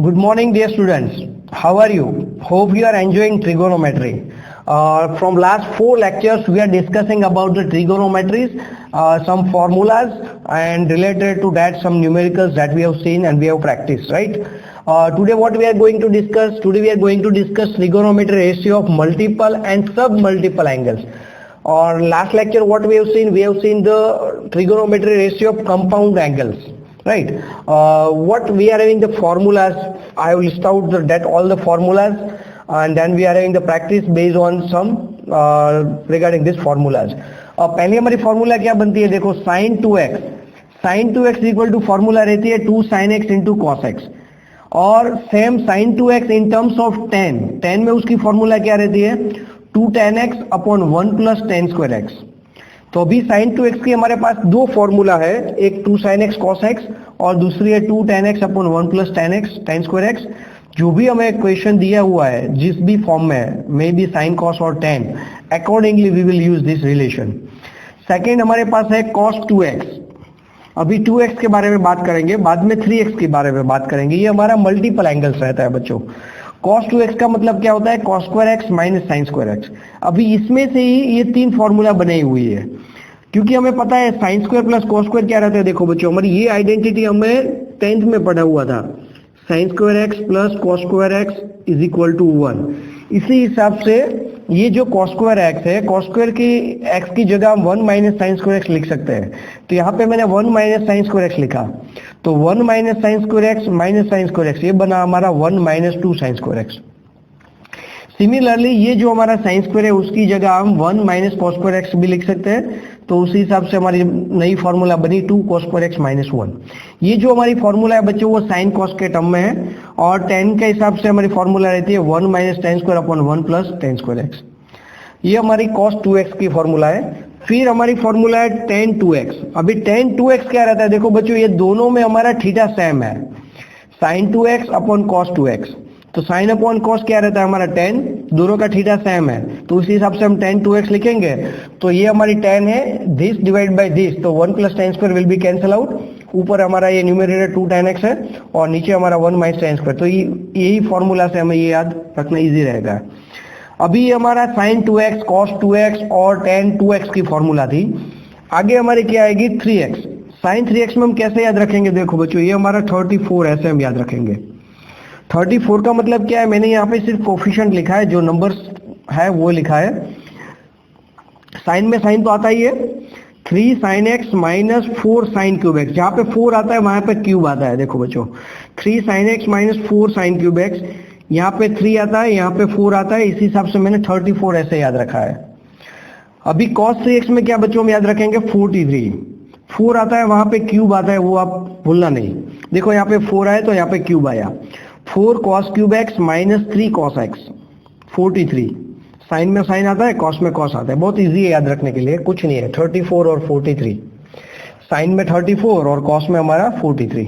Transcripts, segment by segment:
Good morning, dear students. How are you? Hope you are enjoying trigonometry. From last 4 lectures, we are discussing about the trigonometries, some formulas, and related to that, some numericals that we have seen and we have practiced, right? Today, what we are going to discuss? Today, we are going to discuss trigonometry ratio of multiple and sub-multiple angles. Or last lecture, what we have seen? We have seen the trigonometry ratio of compound angles. Right. What we are having the formulas. I will list out that all the formulas, and then we are having the practice based on some regarding these formulas. पहले हमारी formula क्या बनती है? देखो sin 2x. sin 2x equal to formula रहती है 2 sin x into cos x. और same sin 2x in terms of tan में उसकी फॉर्मूला क्या रहती है? 2 tan x upon 1 plus tan square x. तो अभी sin 2x की हमारे पास दो फॉर्मूला है, एक 2 sin x cos x और दूसरी है 2 tan x upon 1 plus tan x tan square x. जो भी हमें क्वेश्चन दिया हुआ है जिस भी फॉर्म में, मे बी sin cos और tan, accordingly we will use this relation. Second हमारे पास है cos 2x. अभी 2x के बारे में बात करेंगे, बाद में 3x के बारे में बात करेंगे. ये हमारा मल्टीपल एंगल्स रहता है बच्चों. cos 2x का मतलब क्या होता है? cos square x minus sin square x. अभी इसमें से ही ये तीन फॉर्मूला बनाई हुई है, क्योंकि हमें पता है sin square plus cos square क्या रहता है. देखो बच्चों, हमारी ये आइडेंटिटी हमें 10th में पढ़ा हुआ था. sin square x plus cos square x is equal to 1. इसी हिसाब से ये जो cos स्क्वायर x है, cos स्क्वायर की x की जगह हम 1 माइनस sin स्क्वायर x लिख सकते हैं. तो यहाँ पे मैंने 1 माइनस sin स्क्वायर x लिखा, तो 1 minus sin square x minus sin square x, ये बना हमारा 1 minus 2 sin square x. Similarly ये जो हमारा sin स्क्वायर है उसकी जगह हम 1 माइनस cos स्क्वायर x भी लिख सकते हैं. तो उसी हिसाब से हमारी नई फॉर्मूला बनी 2 cos स्क्वायर x माइनस 1. ये जो हमारी फॉर्मूला है बच्चों वो sin cos के टर्म में है, और tan के हिसाब से हमारी फॉर्मूला रहती है 1 minus tan square upon 1 plus tan square x. ये हमारी cos 2x की फॉर्मूला है. फिर हमारी फॉर्मूला है tan 2x. अभी tan 2x क्या रहता है? देखो बच्चों, ये दोनों में हमारा थीटा सेम है, sin 2x upon cos 2x. तो sin अपॉन cos क्या रहता है? हमारा tan. दोनों का थीटा सेम है, तो उसी हिसाब से हम tan 2x लिखेंगे. तो ये हमारी tan है, दिस डिवाइड बाय दिस, तो 1 plus tan square will be cancel out. ऊपर हमारा ये न्यूमरेटर 2 tan x है और नीचे हमारा 1 माइनस tan स्क्वायर. तो यही फॉर्मूला से हमें ये याद रखना इजी रहेगा. अभी हमारा sin 2x cos 2x और tan 2x की फॉर्मूला थी. आगे हमारी क्या आएगी? 3x. sin 3x में हम कैसे याद रखेंगे? देखो बच्चों, ये हमारा 34 ऐसे हम याद रखेंगे. 34 का मतलब क्या है? मैंने यहाँ पे सिर्फ कोफिशिएंट लिखा है, जो नंबर्स है वो लिखा है. साइन में साइन तो आता ही है. 3 sin x minus 4 sin cube x. जहाँ पे 4 आता है वहां पे क्यूब आता है. देखो बच्चों, 3 sin x minus 4 sin cube x. यहाँ पे 3 आता है, यहाँ पे 4 आता है. इसी हिसाब से मैंने 34 ऐसे याद रखा है. अभी cos 3x में क्या बच्चों हम याद रखेंगे? 43. 4 आता है, वहां पे क्यूब आता है, वो आप भूलना नहीं. देखो यहाँ पे 4 आया तो यहाँ पे क्यूब आया. 4 cos cube x minus 3 cos x, 43. Sine में साइन आता है, कॉस में कॉस आता है. बहुत इजी है याद रखने के लिए, कुछ नहीं है. 34 और 43. साइन में 34 और कॉस में हमारा 43.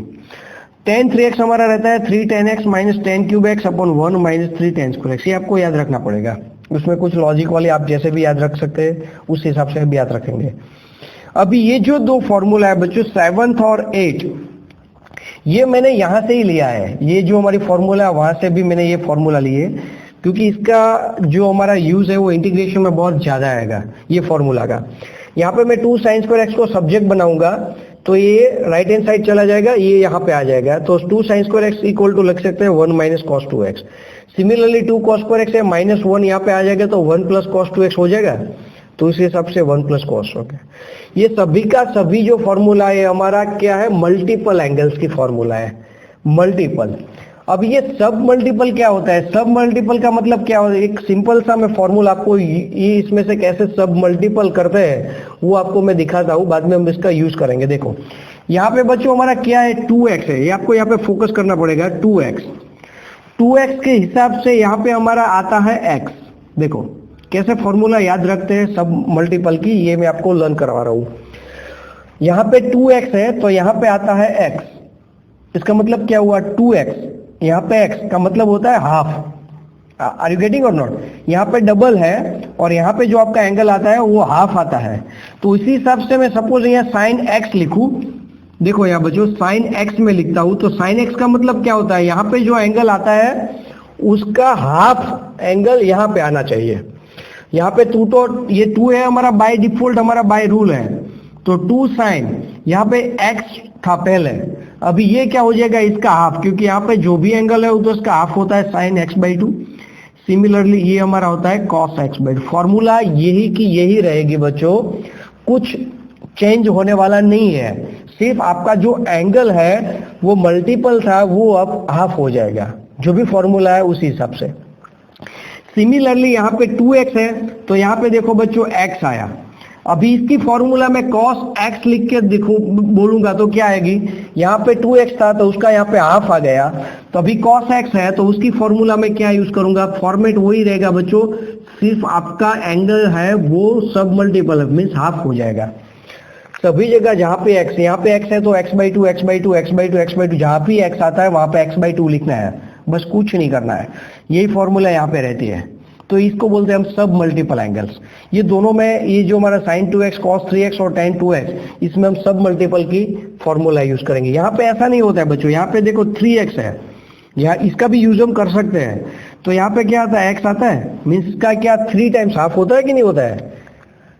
tan 3x हमारा रहता है 3 tan x minus tan cube x upon 1 minus 3 tan square x. ये आपको याद रखना पड़ेगा. उसमें कुछ लॉजिक वाले आप जैसे भी याद रख सकते हैं, उस हिसाब से भी याद रखेंगे. अभी ये जो दो फॉर्मूला है बच्चों, 7th और 8, ये मैंने यहां से ही लिया है. ये जो हमारी फॉर्मूला है वहां से भी मैंने ये फॉर्मूला लिए, क्योंकि इसका जो हमारा यूज है वो इंटीग्रेशन में बहुत ज्यादा आएगा ये फॉर्मूला का. यहाँ पे मैं 2 sin स्क्वायर x को सब्जेक्ट बनाऊंगा, तो ये राइट हैंड साइड चला जाएगा, ये यहाँ पे आ जाएगा. तो 2 sin square x equal to लिख सकते हैं 1 minus cos 2x. Similarly 2 cos square x है, माइनस 1 यहाँ पे आ जाएगा, तो 1 प्लस cos 2x हो जाएगा. तो इस हिसाब से 1 प्लस cos हो गया. ये सभी का सभी जो फॉर्मूला है हमारा क्या है? मल्टीपल एंगल्स की फॉर्मूला है, मल्टीपल. अब ये सब मल्टीपल क्या होता है? सब मल्टीपल का मतलब क्या होता है? एक सिंपल सा मैं फॉर्मूला आपको ये इसमें से कैसे सब मल्टीपल करते हैं वो आपको मैं दिखाता हूँ, बाद में हम इसका यूज करेंगे. देखो यहाँ पे बच्चों हमारा क्या है? 2x है. ये आपको यहाँ पे फोकस करना पड़ेगा. 2x के हिसाब से यहाँ पे हमारा आता है x. देखो कैसे फॉर्मूला याद रखते हैं सब मल्टीपल की, ये मैं आपको लर्न करवा रहा हूँ. यहाँ पे 2x है तो यहाँ पे आता है x. इसका मतलब क्या हुआ? 2x. यहाँ पे x का मतलब होता है हाफ. आर यू गेटिंग और नॉट? यहाँ पे डबल है और यहाँ पे जो आपका एंगल आता है वो हाफ आता है. तो इसी हिसाब से मैं सपोज यहाँ साइन x लिखूं, देखो यहाँ बच्चों साइन एक्स में लिखता हूँ, तो साइन एक्स का मतलब क्या होता है, यहाँ पे जो एंगल आता है उसका हाफ एंगल यहाँ पे आना चाहिए। यहाँ पे टू, तो ये टू है हमारा बाय डिफॉल्ट, हमारा बाय रूल है, तो टू साइन, यहाँ पे एक्स था पहले, अभी ये क्या हो जाएगा इसका हाफ, क्योंकि यहाँ पे जो भी एंगल है वो तो उसका हाफ होता है sine x by two. Similarly ये हमारा होता है cos x by two. Formula यही की यही रहेगी बच्चों, कुछ चेंज होने वाला नहीं है, सिर्फ आपका जो एंगल है वो मल्टीपल था वो अब हाफ हो जाएगा, जो भी फॉर्मूला है उसी हिसाब से। सिमिलरली यहाँ पे 2x है, तो यहाँ पे देखो बच्चों x आया, अभी इसकी फॉर्मूला में cos x लिख के देखो बोलूंगा तो क्या आएगी, यहाँ पे 2x था तो उसका यहाँ पे हाफ आ गया, तो अभी cos x है तो उसकी फॉर्मूला में क्या यूज करूंगा, फॉर्मेट वही रहेगा बच्चों, सिर्फ आपका एंगल है वो सब मल्टीपल मीन्स हाफ हो जाएगा सभी जगह जहाँ पे x, यहाँ पे x है तो x by two x by two x by two x by two, जहाँ भी x आता है वहां पे x बाई टू लिखना है, बस कुछ नहीं करना है, यही फॉर्मूला यहाँ पे रहती है। तो इसको बोलते हैं हम सब मल्टीपल एंगल्स। ये दोनों में ये जो हमारा sin 2x cos 3x और tan 2x, इसमें हम सब मल्टीपल की फॉर्मूला यूज करेंगे। यहाँ पे ऐसा नहीं होता है बच्चों, यहाँ पे देखो 3x है, यहाँ इसका भी यूज हम कर सकते हैं, तो यहाँ पे क्या आता है x आता है, मीन्स का क्या 3 टाइम्स हाफ होता है कि नहीं होता है,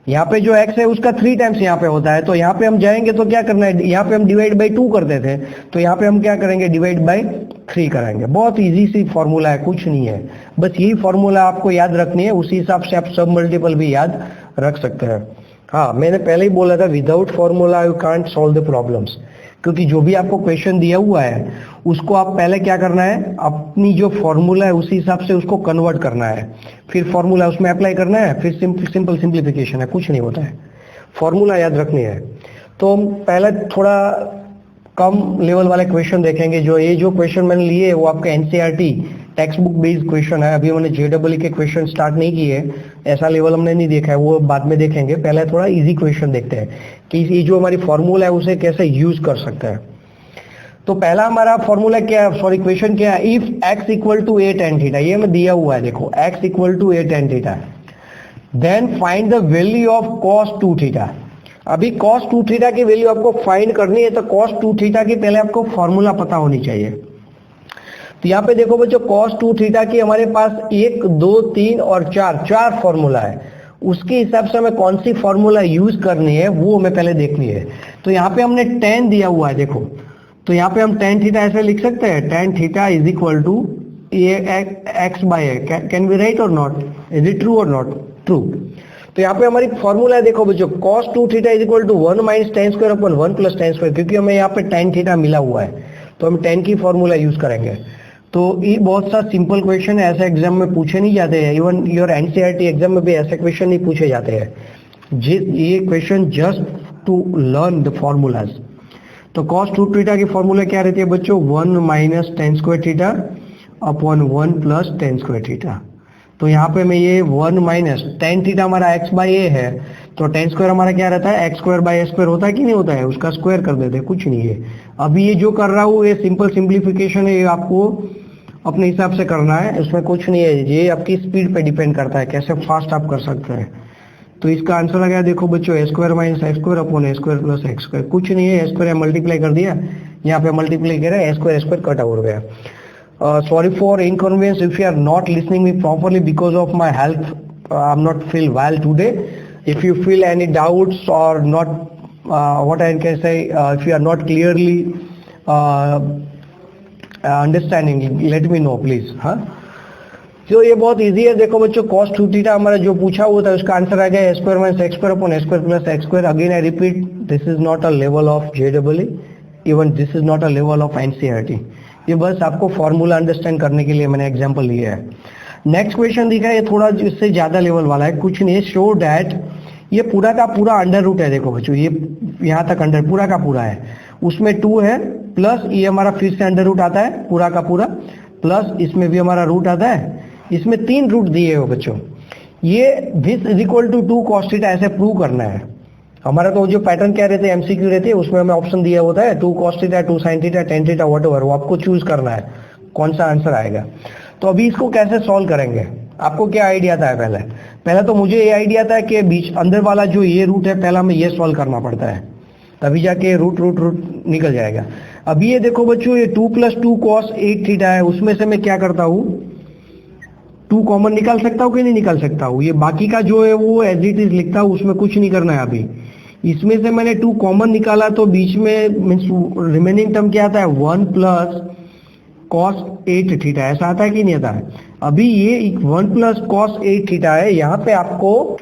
यहाँ पे जो x है उसका 3 टाइम्स यहाँ पे होता है, तो यहाँ पे हम जाएंगे तो क्या करना है, यहाँ पे हम डिवाइड बाई 2 करते थे, तो यहाँ पे हम क्या करेंगे डिवाइड बाई 3 करेंगे। बहुत इजी सी फॉर्मूला है, कुछ नहीं है, बस यही फॉर्मूला आपको याद रखनी है, उसी हिसाब से आप सब मल्टीपल भी याद रख सकते हैं। हाँ मैंने पहले ही बोला था without formula you can't solve the problems, क्योंकि जो भी आपको क्वेश्चन दिया हुआ है उसको आप पहले क्या करना है, अपनी जो फॉर्मूला है उसी हिसाब से उसको कन्वर्ट करना है, फिर फॉर्मूला उसमें अप्लाई करना है, फिर सिंपल सिंप्लीफिकेशन है, कुछ नहीं होता है, फॉर्मूला याद रखनी है। तो हम पहले थोड़ा कम लेवल वाले क्वेश्चन देखेंगे। जो ये जो क्वेश्चन मैंने लिए वो आपका NCERT text book based question है, अभी मैंने जेडब्ल्यू के क्वेश्चन स्टार्ट नहीं किए, ऐसा लेवल हमने नहीं देखा है, वो बाद में देखेंगे। पहले थोड़ा इजी क्वेश्चन देखते हैं कि ये जो हमारी फॉर्मूला है उसे कैसे यूज कर सकते हैं। तो पहला हमारा फॉर्मूला क्या है, सॉरी क्वेश्चन क्या है, if x equal to a tan theta, ये हमें दिया हुआ है, देखो x equal to a tan theta, then find the value of cos 2 theta. अभी cos 2 थीटा की वैल्यू आपको फाइंड करनी है, तो cos 2 थीटा की पहले आपको फॉर्मूला पता होनी चाहिए। तो यहाँ पे देखो बच्चों cos 2 थीटा की हमारे पास 1 2 3 और 4 फॉर्मूला है, उसके हिसाब से हमें कौन सी फॉर्मूला यूज करनी है वो हमें पहले देखनी है। तो यहाँ पे हमने tan दिया हुआ है, देखो तो यहाँ पे हम tan थीटा ऐसे लिख सकते हैं, tan theta is equal to x by a, can be right और नॉट, इज इट ट्रू और नॉट ट्रू। तो यहाँ पे हमारी फॉर्मूला है, देखो बच्चों cos 2 theta is equal to 1 minus tan square upon 1 plus tan square, क्योंकि हमें यहाँ पे tan थीटा मिला हुआ है तो हम tan की फॉर्मूला यूज करेंगे। तो ये बहुत सा सिंपल क्वेश्चन है, ऐसे एग्जाम में पूछे नहीं जाते हैं, इवन योर एनसीईआरटी एग्जाम में भी ऐसे क्वेश्चन नहीं पूछे जाते हैं, ये question just to learn the formulas. तो cos 2 थीटा की फॉर्मूला क्या रहती है बच्चों, 1 minus tan square theta upon 1 plus tan square theta. तो यहाँ पे मैं ये 1 माइनस tan थीटा हमारा x बाई a है, तो tan स्क्वायर हमारा क्या रहता है, x square by a square होता है कि नहीं होता है, उसका स्क्वायर कर देते हैं, कुछ नहीं है। अभी ये जो कर रहा हूँ ये सिंपल सिंप्लीफिकेशन है, ये आपको अपने हिसाब से करना है, इसमें कुछ नहीं है, ये आपकी स्पीड पे डिपेंड करता है कैसे फास्ट आप कर सकते हैं। तो इसका आंसर आ गया, देखो बच्चों a square minus x square upon a square plus x square, कुछ नहीं है, a स्क्वायर मल्टीप्लाई कर दिया, यहाँ पे मल्टीप्लाई किया a स्क्वायर कट आउट हो गया। Sorry for inconvenience if you are not listening me properly because of my health. I'm not feel well today. If you feel any doubts or not, what I can say, if you are not clearly understanding, let me know please. हाँ, तो ये बहुत easy है। देखो बच्चों cos 2 theta हमारा जो पूछा हुआ था उसका आंसर आ गया a square minus x square upon a square plus x square. Again I repeat, this is not a level of JEE, even this is not a level of NCERT। ये बस आपको फॉर्मूला अंडरस्टैंड करने के लिए मैंने example लिया है। Next question दिखा है, ये थोड़ा इससे ज्यादा लेवल वाला है, कुछ नहीं है, शो डैट, ये पूरा का पूरा अंडर रूट है, देखो बच्चों ये यहाँ तक अंडर पूरा का पूरा है, उसमें 2 है प्लस ये हमारा फिर से अंडर रूट आता है पूरा का पूरा, प्लस इसमें भी हमारा रूट आता है, इसमें 3 रूट दिए हो बच्चों। ये this is equal to 2 cos theta ऐसे प्रूव करना है हमारा। तो जो पैटर्न क्या रहते हैं, MCQ रहते हैं, उसमें हमें ऑप्शन दिया होता है 2 cos theta 2 sin theta tan theta whatever, वो आपको चूज करना है कौन सा आंसर आएगा। तो अभी इसको कैसे सॉल्व करेंगे, आपको क्या आइडिया था पहले तो मुझे ये आइडिया था कि बीच अंदर वाला जो ये रूट है पहला हमें ये सॉल्व करना पड़ता है, तभी जाके रूट रूट रूट निकल जाएगा। अभी ये देखो बच्चों, ये 2 + 2 cos 8 थीटा है, उसमें से मैं क्या करता हूँ, 2 कॉमन निकाल सकता हूँ कि नहीं निकाल सकता हूँ। ये बाकी का जो है वो एज इट इज लिखता हूँ, उसमें कुछ नहीं करना है। अभी इसमें से मैंने 2 कॉमन निकाला तो बीच में मीन्स रिमेनिंग टर्म क्या आता है, 1 + cos 8 थीटा, ऐसा आता है कि नहीं आता है। अभी ये 1 + cos 8 थीटा है, यहाँ पे आपको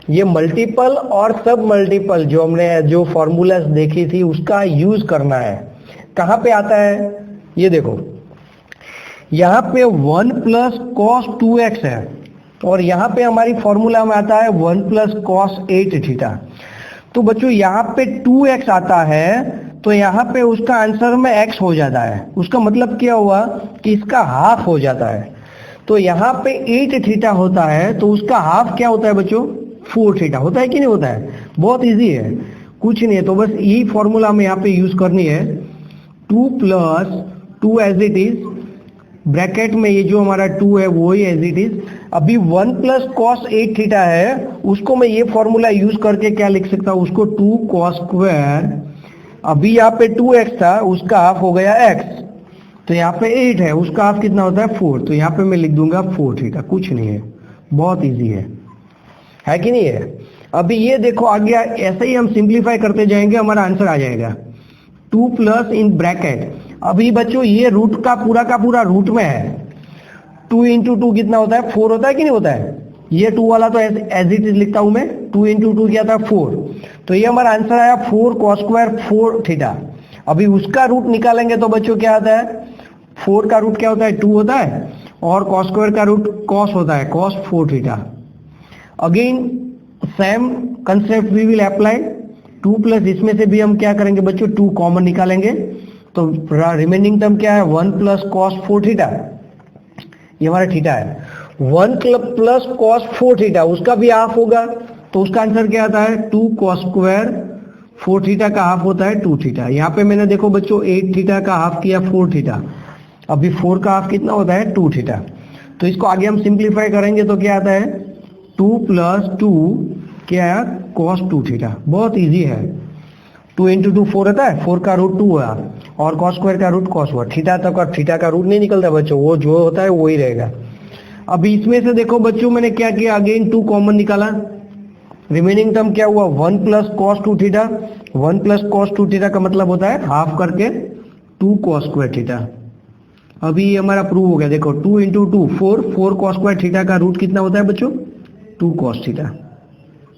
ये मल्टीपल और सब मल्टीपल जो हमने जो फॉर्मूलाज देखी थी उसका यूज करना है। कहाँ पे आता है, ये देखो यहाँ पे 1 + cos 2x है और यहाँ पे हमारी फॉर्मूला में आता है 1 + cos 8 थीटा। तो बच्चों यहाँ पे 2x आता है तो यहाँ पे उसका आंसर में x हो जाता है। उसका मतलब क्या हुआ कि इसका हाफ हो जाता है। तो यहाँ पे 8 थीटा होता है तो उसका हाफ क्या होता है बच्चों, 4 थीटा होता है कि नहीं होता है। बहुत इजी है, कुछ नहीं है। तो बस यही फॉर्मूला हमें यहाँ पे यूज करनी है, 2 + 2 एज इट इज, ब्रैकेट में ये जो हमारा 2 है वो ही एज इट इज। अभी 1 + cos 8 थीटा है, उसको मैं ये फॉर्मूला यूज करके क्या लिख सकता हूँ, उसको 2 cos²। अभी यहाँ पे 2x था, उसका हाफ हो गया x, तो यहाँ पे 8 है, उसका हाफ कितना होता है 4, तो यहाँ पे मैं लिख दूंगा 4 थीटा। कुछ नहीं है, बहुत इजी है कि नहीं है। अभी ये देखो आगे ऐसे ही हम सिंप्लीफाई करते जाएंगे, हमारा आंसर आ जाएगा 2 + इन ब्रैकेट। अभी बच्चों ये रूट का पूरा रूट में है, 2 × 2 कितना होता है, 4 होता है कि नहीं होता है। ये 2 वाला तो एज इट इज लिखता हूं मैं, 2 × 2 क्या था 4, तो ये हमारा आंसर आया 4 cos² 4 थीटा। अभी उसका रूट निकालेंगे तो बच्चों क्या आता है, 4 का रूट क्या होता है 2 होता है और cos² का रूट cos होता है, cos 4 theta. Again same concept we will apply, 2 + इसमें से भी हम क्या करेंगे बच्चों, 2 कॉमन निकालेंगे तो रिमेनिंग टर्म क्या है, 1 + cos 4 थीटा, ये हमारा थीटा है। 1 + cos 4 थीटा उसका भी हाफ होगा तो उसका आंसर क्या आता है, 2 cos² 4 थीटा का हाफ होता है 2 थीटा। यहाँ पे मैंने देखो बच्चों 8 थीटा का हाफ किया 4 थीटा, अभी 4 का हाफ कितना होता है 2 थीटा। तो इसको आगे हम सिंप्लीफाई करेंगे तो क्या आता है, 2 + 2 क्या है, cos 2 थीटा। बहुत इजी है, 2 × 2 4 होता है, 4 का रूट 2 हुआ और cos² का रूट cos हुआ। थीटा तक और थीटा का रूट नहीं निकलता बच्चों, वो जो होता है वही रहेगा। अभी इसमें से देखो बच्चों मैंने क्या किया, अगेन 2 कॉमन निकाला, रिमेनिंग टर्म क्या हुआ, 1 + cos 2 थीटा। 1 + cos 2 थीटा का मतलब होता है हाफ करके 2 cos² थीटा। अभी ये हमारा प्रूव हो गया, देखो 2 × 2 4, 4 cos² थीटा का रूट कितना होता है बच्चों, 2 cos थीटा।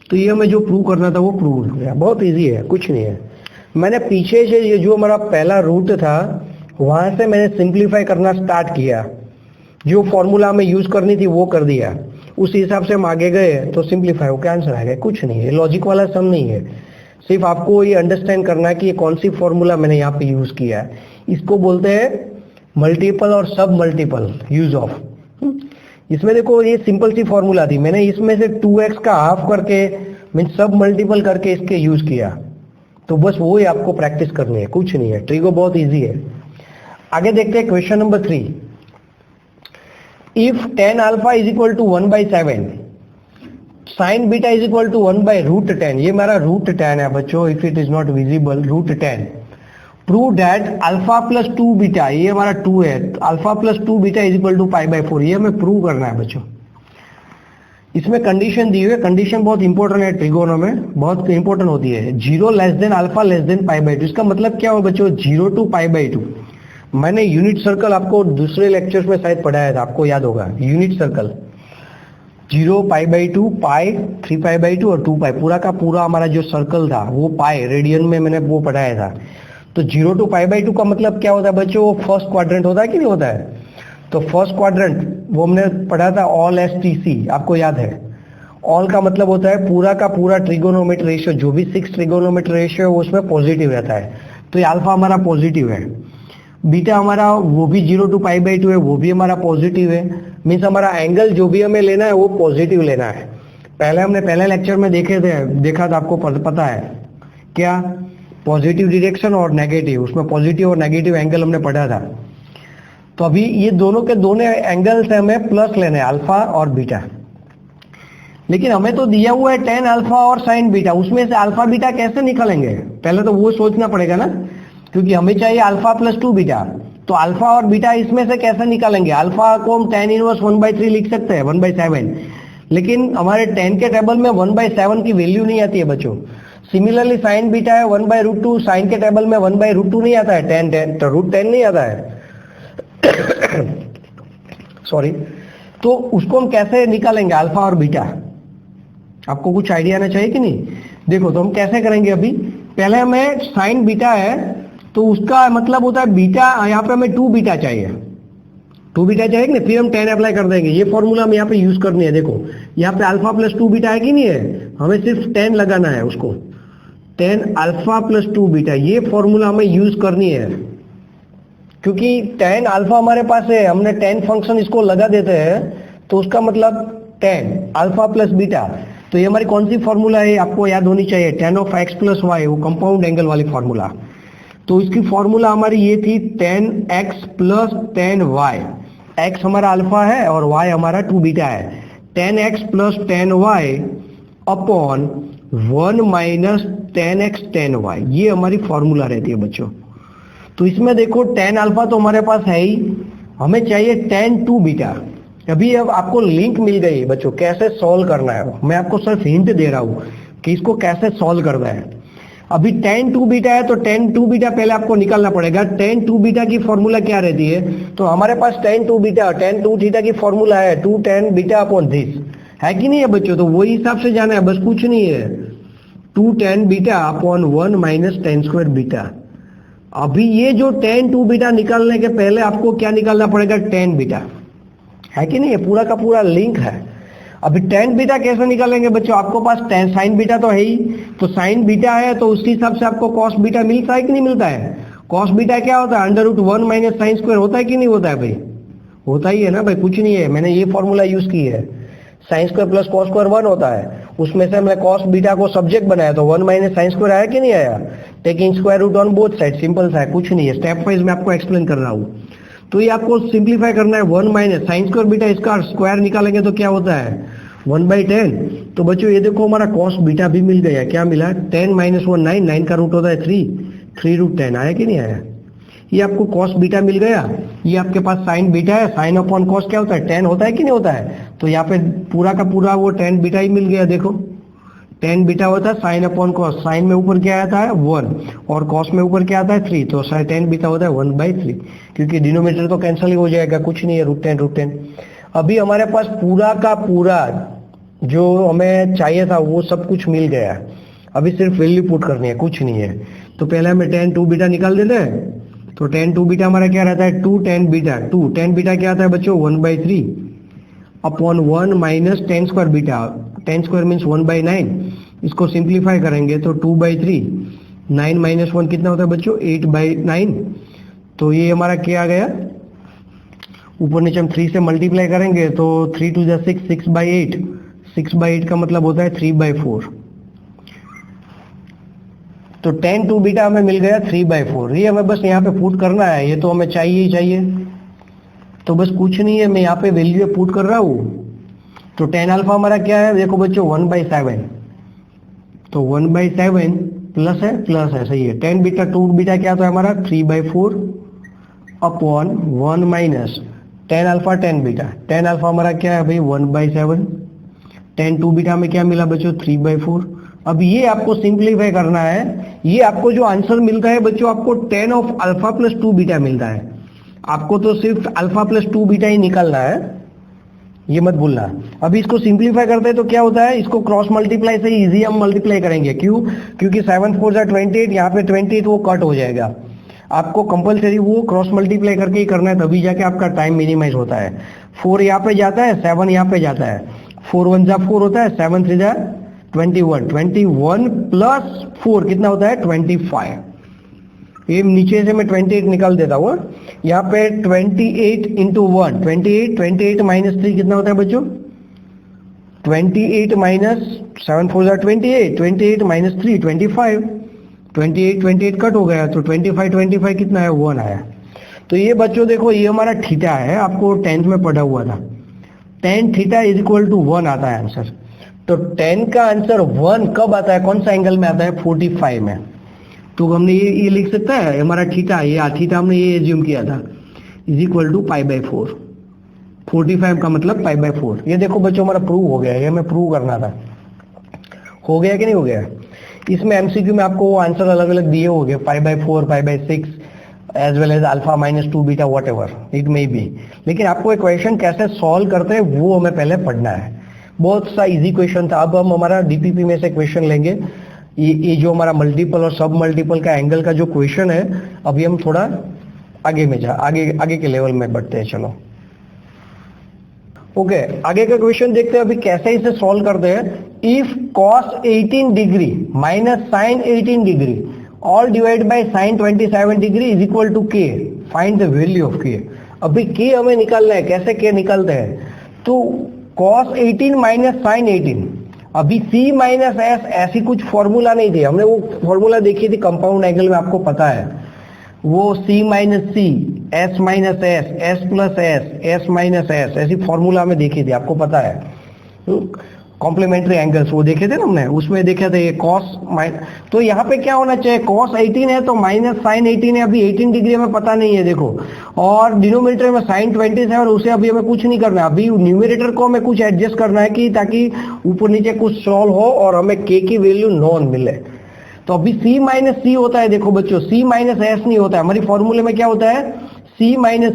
तो ये हमें जो प्रूव करना था वो प्रूव हो गया। बहुत इजी है, कुछ नहीं है। मैंने पीछे से ये जो हमारा पहला रूट था वहां से मैंने सिंप्लीफाई करना स्टार्ट किया, जो फॉर्मूला हमें यूज करनी थी वो कर दिया, उस हिसाब से हम आगे गए तो सिंप्लीफाई होकर आंसर आ गया। कुछ नहीं है, लॉजिक वाला सम नहीं है, सिर्फ आपको ये अंडरस्टैंड करना है कि ये कौन सी फॉर्मूला मैंने यहाँ पे यूज किया है। इसको बोलते हैं मल्टीपल और सब मल्टीपल यूज ऑफ। इसमें देखो ये सिंपल सी फॉर्मूला थी, मैंने इसमें से 2x का हाफ करके मीन सब मल्टीपल करके इसके यूज किया, तो बस वो ही आपको प्रैक्टिस करनी है, कुछ नहीं है। ट्रिगो बहुत इजी है। आगे देखते हैं question number 3। If tan alpha is equal to 1/7, sin beta is equal to 1/√10, ये हमारा √10 है बच्चों, if it is not visible, √10। Prove that alpha plus 2 beta, ये हमारा 2 है, alpha plus 2 beta is equal to π/4, ये हमें प्रूव करना है बच्चों। इसमें कंडीशन दी हुई है, कंडीशन बहुत इंपॉर्टेंट है, ट्रिगोनो में बहुत इंपॉर्टेंट होती है। 0 < अल्फा π/2, इसका मतलब क्या हो बच्चों, 0 to π/2। मैंने यूनिट सर्कल आपको दूसरे लेक्चर्स में शायद पढ़ाया था, आपको याद होगा, यूनिट सर्कल 0 π/2 पाई 3 π/2 और 2 पाई, पूरा का पूरा हमारा जो सर्कल था वो पाई रेडियन में मैंने वो पढ़ाया था। तो 0 to π/2 का मतलब क्या होता है बच्चों, वो फर्स्ट क्वाड्रेंट होता है कि नहीं होता है। तो फर्स्ट क्वाड्रेंट वो हमने पढ़ा था ऑल STC, आपको याद है। ऑल का मतलब होता है पूरा का पूरा ट्रिगोनोमेट्री रेशियो, जो भी 6 ट्रिगोनोमेट्री रेशियो है उसमें पॉजिटिव रहता है। तो ये अल्फा हमारा पॉजिटिव है, बीटा हमारा वो भी 0 to π/2 है, वो भी हमारा पॉजिटिव है। मीन्स हमारा एंगल जो भी हमें लेना है वो पॉजिटिव लेना है। पहले हमने पहले लेक्चर में देखा था, आपको पता है क्या, पॉजिटिव डायरेक्शन और नेगेटिव, उसमें पॉजिटिव और नेगेटिव एंगल हमने पढ़ा था। तो अभी ये दोनों के दोनों एंगल से हमें प्लस लेने हैं, अल्फा और बीटा। लेकिन हमें तो दिया हुआ है tan अल्फा और sin बीटा, उसमें से अल्फा बीटा कैसे निकालेंगे, पहले तो वो सोचना पड़ेगा ना, क्योंकि हमें चाहिए अल्फा प्लस 2 बीटा। तो अल्फा और बीटा इसमें से कैसे निकालेंगे? अल्फा को हम tan इनवर्स 1/3 लिख सकते हैं 1/7, लेकिन हमारे tan के टेबल में 1/7 की वैल्यू नहीं आती है बच्चों। सिमिलरली sin बीटा है 1/√2, साइन के टेबल में 1/√2 नहीं आता है, tan तो √10 नहीं आता है सॉरी। तो उसको हम कैसे निकालेंगे अल्फा और बीटा? आपको कुछ आइडिया आना चाहिए कि नहीं? देखो तो हम कैसे करेंगे, अभी पहले हमें साइन बीटा है तो उसका मतलब होता है बीटा, यहाँ पे हमें 2 बीटा चाहिए, 2 बीटा चाहिए कि नहीं, फिर हम tan अप्लाई कर देंगे। ये फॉर्मूला हम यहाँ पे यूज करनी है। देखो यहाँ पे अल्फा प्लस 2 बीटा है कि नहीं है, हमें सिर्फ tan लगाना है उसको, tan अल्फा प्लस 2 बीटा, ये फॉर्मूला हमें यूज करनी है। क्योंकि tan अल्फा हमारे पास है, हमने tan फंक्शन इसको लगा देते हैं तो उसका मतलब tan अल्फा प्लस बीटा। तो ये हमारी कौन सी फॉर्मूला है, आपको याद होनी चाहिए, tan of x plus y, वो कंपाउंड एंगल वाली फॉर्मूला। तो इसकी फॉर्मूला हमारी ये थी tan x plus tan y, x हमारा अल्फा है और y हमारा 2 बीटा है, tan x plus tan y upon 1 minus tan x tan y, ये हमारी फॉर्मूला रहती है बच्चों। तो इसमें देखो tan अल्फा तो हमारे पास है ही, हमें चाहिए tan 2 बीटा। अभी अब आपको लिंक मिल गई बच्चों, कैसे सॉल्व करना है, मैं आपको सिर्फ हिंट दे रहा हूँ कि इसको कैसे सॉल्व करना है। अभी tan 2 बीटा है तो tan 2 बीटा पहले आपको निकालना पड़ेगा। tan 2 बीटा की फॉर्मूला क्या रहती है, तो हमारे पास tan 2 बीटा, tan 2 थीटा की फॉर्मूला है 2 tan बीटा अपॉन दिस, है कि नहीं है बच्चों? तो वही हिसाब से जाना है, बस कुछ नहीं है, 2 tan beta upon 1 minus tan square beta. अभी ये जो tan 2 बीटा निकालने के पहले आपको क्या निकालना पड़ेगा, tan बीटा, है कि नहीं? ये पूरा का पूरा लिंक है। अभी tan बीटा कैसे निकालेंगे बच्चों, आपको पास tan साइन बीटा तो है ही, तो साइन बीटा है तो उसके हिसाब से आपको cos बीटा मिलता है कि नहीं मिलता है? cos बीटा क्या होता है, √1 माइनस साइन स्क्वायर होता है कि नहीं होता है भाई? होता ही है ना भाई, कुछ नहीं है, मैंने ये फॉर्मूला यूज की है, sine square plus cos square 1 होता है, उसमें से हमने cos बीटा को सब्जेक्ट बनाया तो 1 माइनस साइन स्क्वायर आया कि नहीं आया, taking square root on both side, simple सा है, कुछ नहीं है, स्टेप वाइज मैं आपको एक्सप्लेन कर रहा हूँ। तो ये आपको सिंप्लीफाई करना है, 1 माइनस साइन स्क्वायर बीटा, इसका स्क्वायर निकालेंगे तो क्या होता है 1/10। तो बच्चों ये देखो हमारा cos बीटा भी मिल गया, क्या मिला, 10 माइनस 1 9, 9 का रूट होता है 3 √10, आया कि नहीं आया? ये आपको cos बीटा मिल गया, ये आपके पास साइन बीटा है, साइन अपॉन cos क्या होता है, tan होता है कि नहीं होता है? तो यहाँ पे पूरा का पूरा वो tan बीटा ही मिल गया। देखो tan बीटा होता है साइन अपॉन cos, साइन में ऊपर क्या आता है 1 और cos में ऊपर क्या आता है 3, तो tan बीटा होता है 1/3, क्योंकि डिनोमिनेटर तो कैंसिल ही हो जाएगा, कुछ नहीं है, √10। अभी हमारे पास पूरा का पूरा जो हमें चाहिए था वो सब कुछ मिल गया, अभी सिर्फ वैल्यू पुट करनी है, कुछ नहीं है। तो पहले हमें tan 2 बीटा निकाल देते हैं। तो tan 2 बीटा हमारा क्या रहता है, 2 tan बीटा, 2 tan बीटा क्या आता है बच्चों 1/3 upon 1 minus tan square beta, tan square means 1/9, इसको सिंप्लीफाई करेंगे तो 2/3, 9 माइनस 1 कितना होता है बच्चों 8/9। तो ये हमारा क्या आ गया, ऊपर नीचे हम 3 से मल्टीप्लाई करेंगे तो 3 2 6, 6/8, 6/8 का मतलब होता है 3/4। तो tan 2 बीटा हमें मिल गया 3/4, ये हमें बस यहाँ पे पुट करना है, ये तो हमें चाहिए ही चाहिए, तो बस कुछ नहीं है, मैं यहाँ पे वैल्यू पुट कर रहा हूँ। तो tan अल्फा हमारा क्या है, देखो बच्चों 1/7, तो 1/7 प्लस है सही है। tan बीटा 2 बीटा क्या था हमारा 3/4 upon 1 minus tan alpha tan beta, tan alpha हमारा क्या है भाई 1/7, tan 2 बीटा में क्या मिला बच्चों 3/4। अब ये आपको सिंप्लीफाई करना है, ये आपको जो आंसर मिलता है बच्चों, आपको tan of alpha plus 2 beta मिलता है। आपको तो सिर्फ अल्फा प्लस 2 बीटा ही निकालना है, ये मत भूलना। अभी इसको सिंप्लीफाई करते हैं तो क्या होता है, इसको क्रॉस मल्टीप्लाई से इजी हम मल्टीप्लाई करेंगे, क्यों, क्योंकि 7 4 28, यहाँ पे 28 वो कट हो जाएगा। आपको कंपलसरी वो क्रॉस मल्टीप्लाई करके ही करना है, तभी जाके आपका टाइम मिनिमाइज होता है। 4 यहाँ पे जाता है, 7 यहाँ पे जाता है, 4 1 जा 4 होता है, 7 3 जा 21, 21 प्लस 4 कितना होता है 25। ये नीचे से मैं 28 निकाल देता हूँ, यहाँ पे 28 इंटू 1, 28 माइनस 3 कितना होता है बच्चों 28 माइनस 7 4 28, 28 माइनस 3 25, 28 कट हो गया तो 25 कितना है 1 आया। तो ये बच्चों देखो ये हमारा थीटा है, आपको 10th में पढ़ा हुआ था, tan theta is equal to 1 आता है आंसर। तो tan का आंसर 1 कब आता है, कौन सा एंगल में आता है, 45 में। तो हमने ये लिख सकता है हमारा थीटा, ये थीटा हमने ये एज्यूम किया था इज इक्वल टू π/4। 45 का मतलब π/4। ये देखो बच्चों हमारा प्रूव हो गया, ये हमें प्रूव करना था। हो गया कि नहीं हो गया? इसमें एमसीक्यू में आपको वो आंसर अलग अलग दिए होंगे, π/4, π/6 as well as alpha -2 beta whatever it may be. लेकिन आपको एक क्वेश्चन कैसे सॉल्व करते हैं वो हमें पहले पढ़ना है। बहुत सा इजी क्वेश्चन था। अब हम हमारा डीपीपी में से क्वेश्चन लेंगे। ये जो हमारा मल्टीपल और सब मल्टीपल का एंगल का जो क्वेश्चन है, अभी हम थोड़ा आगे के लेवल में बढ़ते हैं। चलो ओके, आगे का क्वेश्चन देखते हैं अभी कैसे इसे सॉल्व करते हैं। If cos 18 degree minus sin 18 degree all divide by sin 27 degree is equal to k, find the value of k। अभी k हमें निकालना है, कैसे k निकालते हैं? तो cos 18 माइनस sin 18, अभी c माइनस s ऐसी कुछ फॉर्मूला नहीं थी, हमने वो फॉर्मूला देखी थी कंपाउंड एंगल में, आपको पता है वो c minus c, s minus s, s plus s, s minus s, ऐसी फॉर्मूला में देखी थी, आपको पता है। कॉम्प्लीमेंट्री एंगल्स वो देखे थे ना हमने, उसमें देखे थे ये cos तो यहाँ पे क्या होना चाहिए, cos 18 है तो माइनस sin 18 है। अभी 18 डिग्री हमें पता नहीं है देखो, और डिनोमिनेटर में sin 27 और उसे अभी हमें कुछ नहीं करना है। अभी न्यूमरेटर को हमें कुछ एडजस्ट करना है कि ताकि ऊपर नीचे कुछ सॉल्व हो और हमें k की वैल्यू नॉन मिले। तो अभी c माइनस सी होता है, देखो बच्चों c माइनस s नहीं होता है। हमारी फॉर्मूले में क्या होता है, c माइनस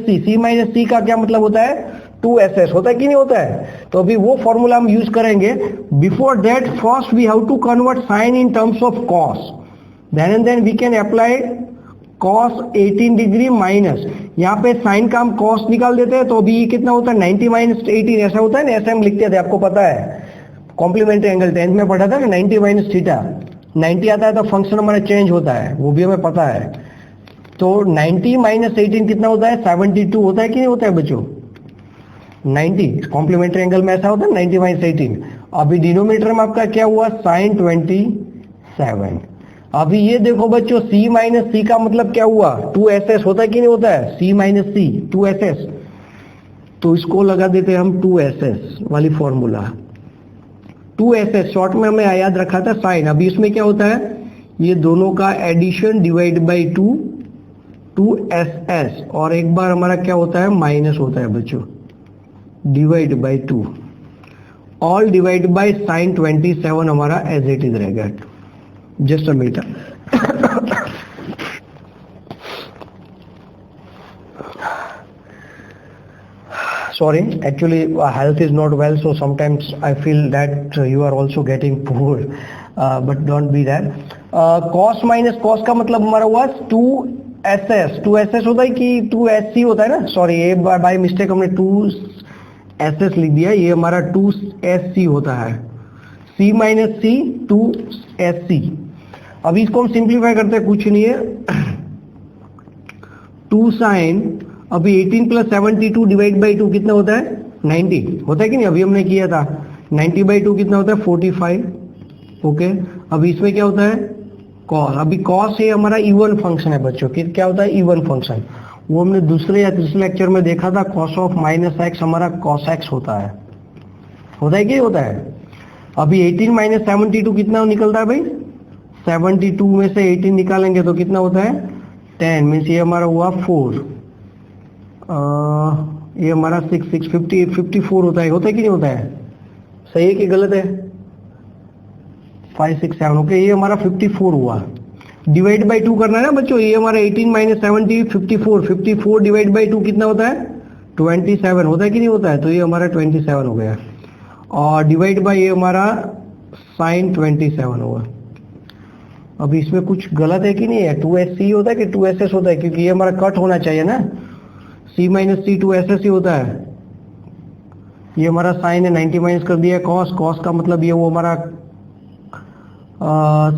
सी का क्या मतलब होता है, 2ss होता है कि नहीं होता है? तो अभी वो फॉर्मूला हम यूज करेंगे। Before that first we have to convert sine in terms of cos, then we can apply cos 18 degree minus, यहाँ पे साइन का हम cos निकाल देते हैं, तो अभी ये कितना होता है 90 माइनस 18, ऐसा होता है ना, ऐसे हम लिखते थे, आपको पता है। कॉम्प्लीमेंट्री एंगल 10th में पढ़ा था ना, 90 माइनस थीटा, 90 आता है तो फंक्शन हमारा चेंज होता है, वो भी हमें पता है। तो 90 माइनस 18 कितना होता है, 72 होता है कि नहीं होता है बच्चों? 90 कॉम्प्लीमेंट्री एंगल में ऐसा होता है 90 माइनस 18। अभी डिनोमिनेटर में आपका क्या हुआ, sin 27। अभी ये देखो बच्चों c माइनस सी का मतलब क्या हुआ, 2ss होता है कि नहीं होता है, c माइनस सी 2ss, तो इसको लगा देते हैं हम 2ss वाली फॉर्मूला। 2ss शॉर्ट में हमें याद रखा था साइन। अभी इसमें क्या होता है, ये दोनों का एडिशन डिवाइड बाई 2ss, और एक बार हमारा क्या होता है, माइनस होता है बच्चों, divide by 2, all divide by sin 27 हमारा एज इट इज रहेगा। Just a minute, sorry, actually health is not well, so sometimes I feel that you are also getting poor, but don't be that. Cos minus cos का मतलब हमारा हुआ 2ss होता है कि 2sc होता है ना, सॉरी ये बाय मिस्टेक हमने 2ss लिख दिया, ये हमारा 2sc होता है, c माइनस सी 2sc। अभी इसको हम सिंप्लीफाई करते हैं, कुछ नहीं है, 2 साइन, अभी 18 प्लस 72 डिवाइड बाई 2 कितना होता है, 90 होता है कि नहीं, अभी हमने किया था 90 बाई 2 कितना होता है, 45। ओके, अभी इसमें क्या होता है, cos। अभी cos ये हमारा इवन फंक्शन है बच्चों, क्या होता है, इवन फंक्शन, वो हमने दूसरे या तीसरे लेक्चर में देखा था, cos ऑफ माइनस एक्स हमारा cos x होता है कि नहीं होता है? अभी 18 माइनस 72 कितना निकलता है भाई, 72 में से 18 निकालेंगे तो कितना होता है, 10, मीन्स ये हमारा हुआ 4, ये हमारा 54 होता है कि नहीं होता है? सही है कि गलत है? 5 6 7, ओके, ये हमारा 54 हुआ। डिवाइड बाई 2 करना है ना बच्चों, ये हमारा 18 माइनस 70 54 डिवाइड बाई 2 कितना होता है, 27 होता है कि नहीं होता है? तो ये हमारा 27 हो गया, और डिवाइड बाई ये हमारा sin 27 होगा। अभी इसमें कुछ गलत है कि नहीं है, 2sc होता है कि 2ss होता है, क्योंकि ये हमारा कट होना चाहिए ना, c माइनस सी 2ss ही होता है। ये हमारा साइन है, 90 माइनस कर दिया, cos का मतलब ये वो हमारा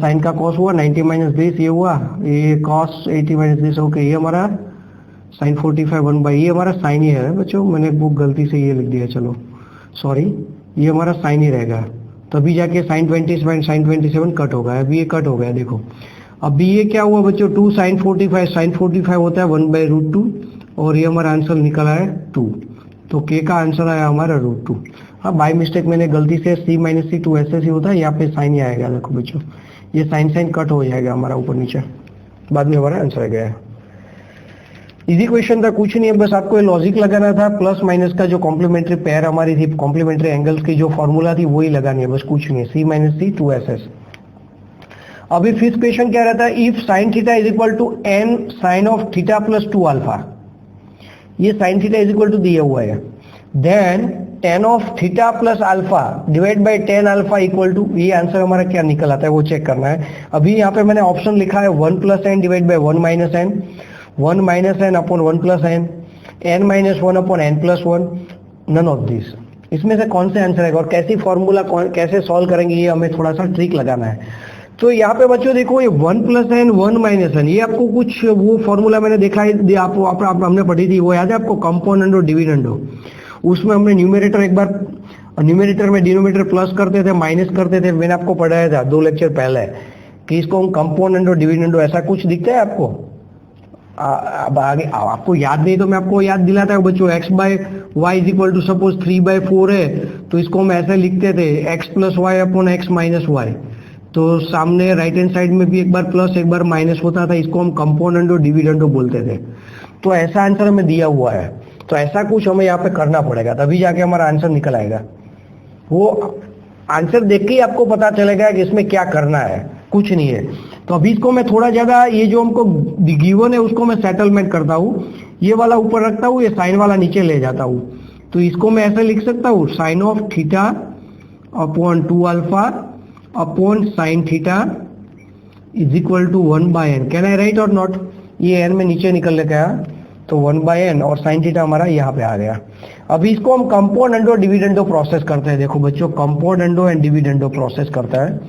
साइन का cos हुआ, 90 माइनस दिस ये हुआ, ये cos 80 माइनस दिस, ओके, ये हमारा sin 45 1 बाई, ये हमारा साइन ही है बच्चों, मैंने वो गलती से ये लिख दिया, चलो सॉरी, ये हमारा साइन ही रहेगा, तभी जाके sin 27 कट होगा। अभी ये कट हो गया, देखो अभी ये क्या हुआ बच्चों, 2 sin 45 होता है 1 बाई रूट 2, और ये हमारा आंसर निकला है 2। तो के का आंसर आया हमारा √2। हाँ बाय मिस्टेक मैंने गलती से c माइनस सी 2 ऐसे ही होता है, यहाँ पे साइन ही आएगा। देखो बच्चों ये साइन कट हो जाएगा हमारा ऊपर नीचे, बाद में हमारा आंसर आ गया। इजी क्वेश्चन था, कुछ नहीं है, बस आपको ये लॉजिक लगाना था। प्लस माइनस का जो कॉम्प्लीमेंट्री पेयर हमारी थी, कॉम्प्लीमेंट्री एंगल्स की जो फॉर्मूला थी वही लगानी है, बस कुछ नहीं है। c minus c 2 SS। अभी फिफ्थ क्वेश्चन क्या रहता है, if sine theta is equal to n sine of theta plus 2 alpha. ये sine theta is equal to दिया हुआ है, then tan of theta plus alpha divide by tan alpha equal to, ये answer हमारा क्या निकल आता है वो चेक करना है। अभी यहाँ पे मैंने ऑप्शन लिखा है 1 plus N divide by 1 minus N, 1 minus N upon 1 plus N, n minus 1 upon n plus 1, none of this. इसमें से कौन से आंसर आएगा और कैसी फॉर्मूला कैसे सॉल्व करेंगे, ये हमें थोड़ा सा ट्रिक लगाना है। तो यहाँ पे बच्चों देखो ये 1 प्लस एन 1 माइनस एन, ये आपको कुछ वो फॉर्मूला मैंने देखा है, आप हमने पढ़ी थी, वो याद है आपको, कंपोनेंट और डिविडेंडो। उसमें हमने न्यूमेरेटर एक बार, न्यूमेरेटर में डिनोमिनेटर प्लस करते थे माइनस करते थे, मैंने आपको पढ़ाया था 2 लेक्चर पहले कि इसको हम कंपोनेंट और डिविडेंडो, ऐसा कुछ दिखता है आपको? अब आगे आपको याद नहीं तो मैं आपको याद दिलाता हूँ बच्चों। x बाय y is equal to suppose 3/4 है, तो इसको हम ऐसे लिखते थे x plus y upon x minus y. तो सामने राइट हैंड साइड में भी एक बार प्लस एक बार माइनस होता था, इसको हम कंपोनेंट और डिविडेंडो बोलते थे। तो ऐसा आंसर हमें दिया हुआ है, तो ऐसा कुछ हमें यहाँ पे करना पड़ेगा, तभी जाके हमारा आंसर निकल आएगा। वो आंसर देख के ही आपको पता चलेगा कि इसमें क्या करना है, कुछ नहीं है। तो अभी इसको मैं थोड़ा ज्यादा, ये जो हमको गिवन है उसको मैं सेटलमेंट करता हूँ, ये वाला ऊपर रखता हूँ, ये साइन वाला नीचे ले जाता हूँ। तो इसको मैं ऐसे लिख सकता हूँ, sine of theta upon 2 alpha upon sine theta is equal to 1 by N. Can I write और नॉट? ये एन में नीचे निकल गया, तो 1 बाय एन और साइन थीटा हमारा यहाँ पे आ गया। अभी इसको हम कंपोनेंट और डिविडेंडो प्रोसेस करते हैं। देखो बच्चों, कंपोनेंडो एंड डिविडेंडो प्रोसेस करता है।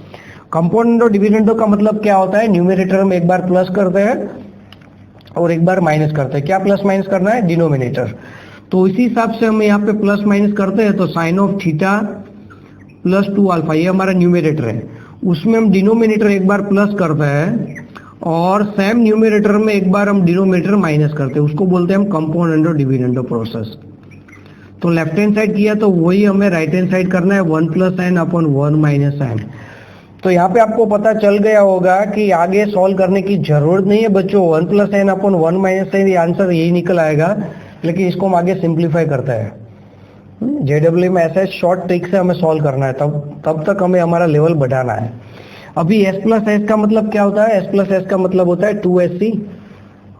कंपोनेंट और डिविडेंडो का मतलब क्या होता है, न्यूमेरेटर में एक बार प्लस करते हैं और एक बार माइनस करते हैं। क्या प्लस माइनस करना है? डिनोमिनेटर। तो इसी हिसाब से हम यहाँ पे प्लस माइनस करते हैं, तो sine of theta plus 2 alpha, ये हमारा न्यूमेरेटर है, उसमें हम डिनोमिनेटर एक बार प्लस करते हैं और सेम न्यूमेरेटर में एक बार हम डिनोमिनेटर माइनस करते हैं, उसको बोलते हैं हम कंपोनेंट और डिविडेंडो प्रोसेस। तो लेफ्ट हैंड साइड किया तो वही हमें राइट हैंड साइड करना है, 1 plus N upon 1 minus N. तो यहाँ पे आपको पता चल गया होगा कि आगे सॉल्व करने की जरूरत नहीं है बच्चों, 1 plus N upon 1 minus N, ये आंसर यही निकल आएगा। लेकिन इसको हम आगे सिंप्लीफाई करते हैं, जेडब्ल्यू में ऐसे शॉर्ट ट्रिक से हमें सॉल्व करना है, तब तक हमें हमारा लेवल बढ़ाना है। अभी s प्लस एस का मतलब क्या होता है? s प्लस एस का मतलब होता है 2sc,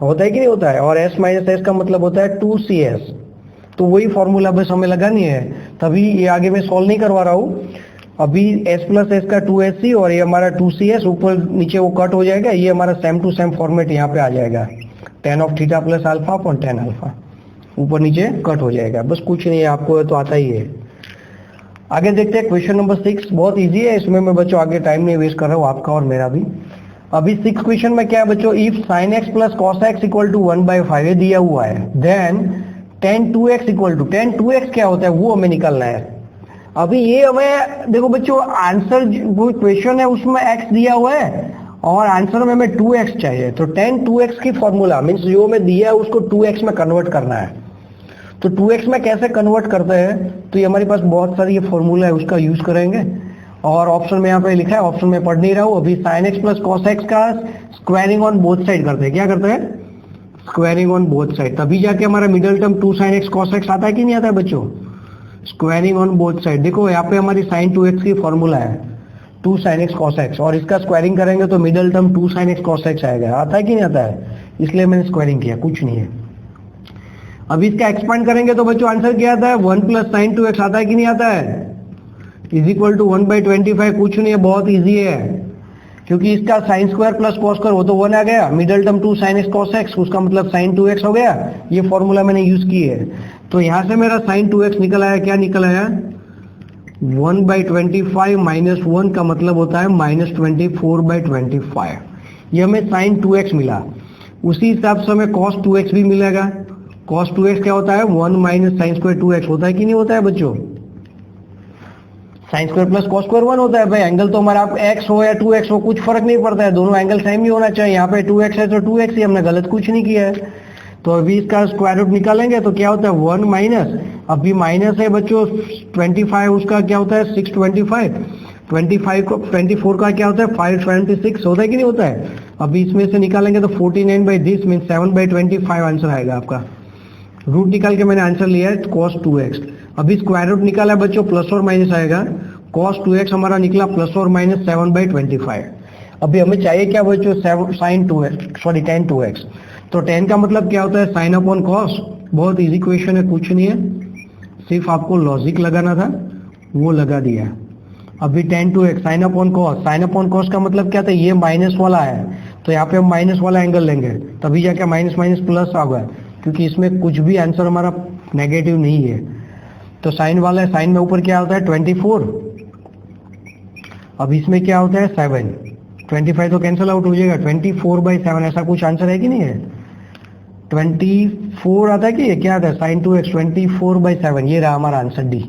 होता है कि नहीं होता है? और s माइनस एस का मतलब होता है 2cs। तो वही फॉर्मूला बस हमें लगानी है, तभी ये आगे मैं सॉल्व नहीं करवा रहा हूँ। अभी s प्लस एस का 2sc और ये हमारा 2cs, ऊपर नीचे वो कट हो जाएगा, ये हमारा सेम टू सेम फॉर्मेट यहाँ पे आ जाएगा, tan of theta plus alpha upon tan alpha, ऊपर नीचे कट हो जाएगा। बस कुछ नहीं है, आपको तो आता ही है। आगे देखते हैं क्वेश्चन नंबर 6, बहुत इजी है, इसमें मैं बच्चों आगे टाइम नहीं वेस्ट कर रहा हूँ आपका और मेरा भी। अभी 6 क्वेश्चन में क्या है बच्चों, if sin x plus cos x equal to 1/5 ये दिया हुआ है, then tan 2x equal to, tan 2x क्या होता है वो हमें निकालना है। अभी ये हमें देखो बच्चों, आंसर वो क्वेश्चन है उसमें x दिया हुआ है और आंसर में हमें 2x चाहिए, तो tan 2x की फॉर्मूला मीन्स जो हमें दिया है उसको 2x में कन्वर्ट करना है। तो 2x में कैसे कन्वर्ट करते हैं, तो ये हमारे पास बहुत सारी ये फॉर्मूला है, उसका यूज करेंगे। और ऑप्शन में यहाँ पे लिखा है, ऑप्शन में पढ़ नहीं रहा हूँ अभी। sin x plus cos x का स्क्वायरिंग ऑन बोथ साइड करते हैं। क्या करते हैं? स्क्वायरिंग ऑन बोथ साइड, तभी जाके हमारा middle term 2 sin x cos x आता है कि नहीं आता है बच्चों? स्क्वायरिंग ऑन बोथ साइड, देखो यहाँ पे हमारी sin 2x की फॉर्मूला है 2 sin x cos x, और इसका स्क्वायरिंग करेंगे तो middle term 2 sin x cos x आएगा। आता है कि नहीं आता है? इसलिए मैंने स्क्वायरिंग किया, कुछ नहीं है। अभी इसका एक्सपांड करेंगे तो बच्चों आंसर क्या आता है? 1 प्लस साइन 2x आता है कि नहीं आता है? इज इक्वल टू 1/25, कुछ नहीं है, बहुत इजी है, क्योंकि इसका sine square plus cos square वो तो 1 आ गया, middle term 2 sin x cos x, उसका मतलब साइन 2x हो गया। ये फॉर्मूला मैंने यूज की है, तो यहाँ से मेरा साइन 2x निकल आया। क्या निकल आया? 1/25 माइनस 1 का मतलब होता है माइनस 24/25। ये हमें साइन 2x मिला, उसी हिसाब से हमें cos 2x भी मिलेगा। cos 2x क्या होता है? 1 माइनस साइन स्क्वायर 2x होता है कि नहीं होता है बच्चों? Sine square plus cos square 1 होता है भाई। एंगल तो हमारा x हो या 2x हो कुछ फर्क नहीं पड़ता है, दोनों एंगल सेम ही होना चाहिए। यहाँ पे 2x है तो 2x ही, हमने गलत कुछ नहीं किया है। तो अभी इसका स्क्वायर रूट निकालेंगे तो क्या होता है 1 माइनस, अभी माइनस है बच्चों 25, उसका क्या होता है 625, 25 को 24 का क्या होता है 526 होता है कि नहीं होता है। अभी इसमें से निकालेंगे तो 49 बाई दिस मीन 7/25 आंसर आएगा आपका। रूट निकाल के मैंने आंसर लिया है cos 2x। अभी स्क्वायर रूट निकाला है बच्चों, प्लस और माइनस आएगा, cos 2x हमारा निकला प्लस और माइनस 7/25। अभी हमें चाहिए क्या बच्चों sin 2x, sorry tan 2x। तो tan का मतलब क्या होता है sin अपॉन cos। बहुत इजी क्वेश्चन है, कुछ नहीं है, सिर्फ आपको लॉजिक लगाना था, वो लगा दिया। अभी tan 2x sin upon cos, sin upon cos का मतलब क्या था, ये माइनस वाला है तो यहाँ पे हम माइनस वाला एंगल लेंगे, तभी जाके माइनस माइनस प्लस आ गया, क्योंकि इसमें कुछ भी आंसर हमारा नेगेटिव नहीं है। तो साइन वाला है, साइन में ऊपर क्या होता है 24, अब इसमें क्या होता है 7, 25 तो कैंसिल आउट हो जाएगा, 24/7 ऐसा कुछ आंसर है कि नहीं है। 24 आता है कि ये क्या आता है sin 2x 24/7, ये रहा हमारा आंसर डी।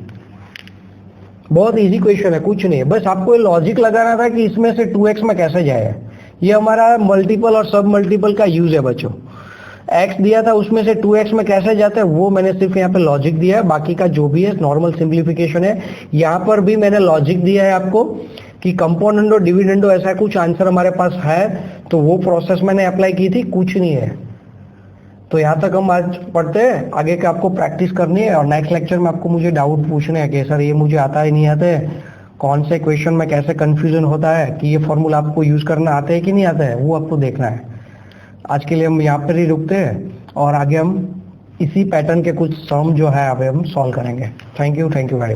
बहुत इजी क्वेश्चन है, कुछ नहीं है, बस आपको लॉजिक लगाना था कि इसमें से 2x में कैसे जाए। ये हमारा मल्टीपल और सब मल्टीपल का यूज है बच्चों। x दिया था उसमें से 2x में कैसे जाता है वो मैंने सिर्फ यहाँ पे लॉजिक दिया है, बाकी का जो भी है नॉर्मल सिंप्लीफिकेशन है। यहाँ पर भी मैंने लॉजिक दिया है आपको कि कंपोनेंट और डिविडेंडो ऐसा कुछ आंसर हमारे पास है, तो वो प्रोसेस मैंने अप्लाई की थी, कुछ नहीं है। तो यहाँ तक हम आज पढ़ते हैं, आगे का आपको प्रैक्टिस करनी है और नेक्स्ट लेक्चर में आपको मुझे डाउट पूछने हैं कि सर ये मुझे आता है नहीं आता है, कौन से क्वेश्चन में कैसे कंफ्यूजन होता है, कि ये फॉर्मूला आपको यूज करना आता है कि नहीं आता है, वो आपको देखना है। आज के लिए हम यहाँ पर ही रुकते हैं और आगे हम इसी पैटर्न के कुछ सम जो है अभी हम सॉल्व करेंगे। Thank you very much.